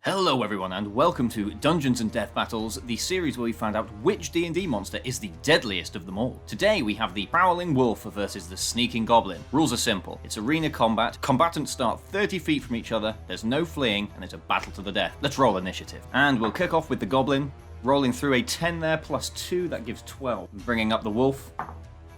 Hello everyone and welcome to Dungeons & Death Battles, the series where we find out which D&D monster is the deadliest of them all. Today we have the Prowling Wolf versus the Sneaking Goblin. Rules are simple. It's arena combat, combatants start 30 feet from each other, there's no fleeing, and it's a battle to the death. Let's roll initiative. And we'll kick off with the Goblin, rolling through a 10 there plus 2, that gives 12. Bringing up the Wolf.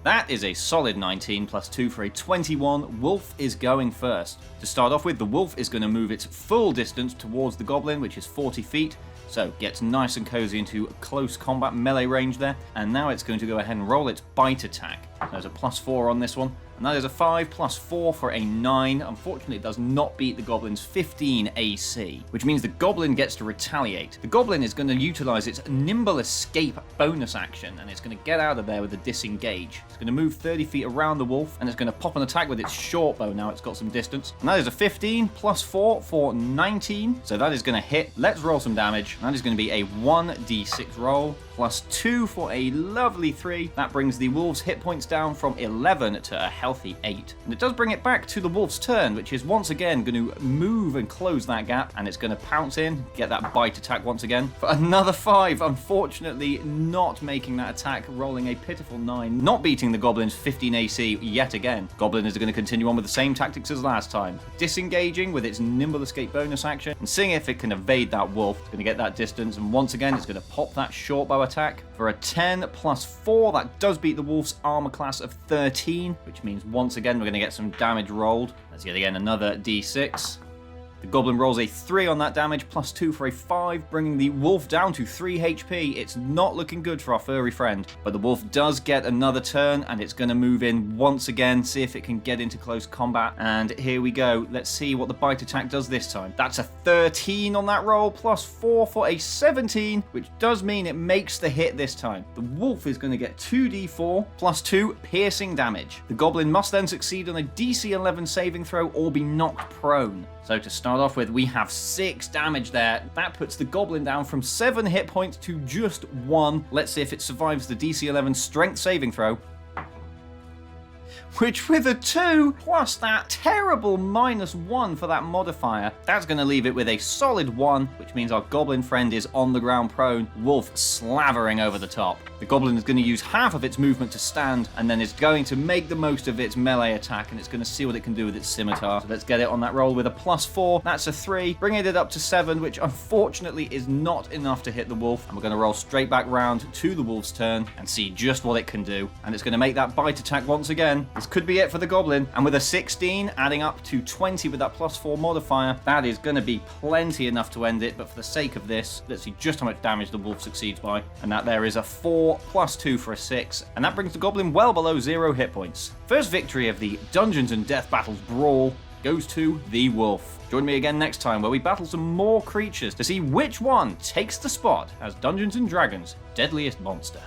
That is a solid 19 plus 2 for a 21. Wolf is going first. To start off with, the Wolf is going to move its full distance towards the Goblin, which is 40 feet. So gets nice and cozy into close combat melee range there. And now it's going to go ahead and roll its bite attack. There's a +4 on this one. And that is a 5 plus 4 for a 9. Unfortunately, it does not beat the Goblin's 15 AC, which means the Goblin gets to retaliate. The Goblin is going to utilize its Nimble Escape bonus action, and it's going to get out of there with a disengage. It's going to move 30 feet around the Wolf, and it's going to pop an attack with its short bow now it's got some distance. And that is a 15 plus 4 for 19. So that is going to hit. Let's roll some damage. That is going to be a 1d6 roll. Plus 2 for a lovely 3. That brings the Wolf's hit points down from 11 to a healthy 8. And it does bring it back to the Wolf's turn, which is once again going to move and close that gap, and it's going to pounce in, get that bite attack once again for another 5. Unfortunately, not making that attack, rolling a pitiful 9. Not beating the Goblin's 15 AC yet again. Goblin is going to continue on with the same tactics as last time. Disengaging with its Nimble Escape bonus action, and seeing if it can evade that Wolf. It's going to get that distance, and once again, it's going to pop that short bow attack for a 10 plus 4. That does beat the Wolf's armor class of 13, which means once again we're going to get some damage rolled. That's yet again another d6. The Goblin rolls a 3 on that damage, plus 2 for a 5, bringing the Wolf down to 3 HP. It's not looking good for our furry friend, but the Wolf does get another turn, and it's going to move in once again, see if it can get into close combat. And here we go. Let's see what the bite attack does this time. That's a 13 on that roll, plus 4 for a 17, which does mean it makes the hit this time. The Wolf is going to get 2d4 plus 2 piercing damage. The Goblin must then succeed on a DC 11 saving throw or be knocked prone. So to start off with, we have 6 damage there. That puts the Goblin down from 7 hit points to just 1. Let's see if it survives the DC 11 strength saving throw. Which with a 2 plus that terrible -1 for that modifier, that's going to leave it with a solid 1, which means our Goblin friend is on the ground prone, Wolf slavering over the top. The Goblin is going to use half of its movement to stand, and then it's going to make the most of its melee attack, and it's going to see what it can do with its scimitar. So let's get it on that roll with a +4. That's a 3, bringing it up to 7, which unfortunately is not enough to hit the Wolf. And we're going to roll straight back round to the Wolf's turn and see just what it can do. And it's going to make that bite attack once again. This could be it for the Goblin, and with a 16 adding up to 20 with that +4 modifier, that is going to be plenty enough to end it. But for the sake of this, let's see just how much damage the Wolf succeeds by, and that there is a 4 plus 2 for a 6, and that brings the Goblin well below 0 hit points. First victory of the Dungeons & Death Battles brawl goes to the Wolf. Join me again next time where we battle some more creatures to see which one takes the spot as Dungeons & Dragons' deadliest monster.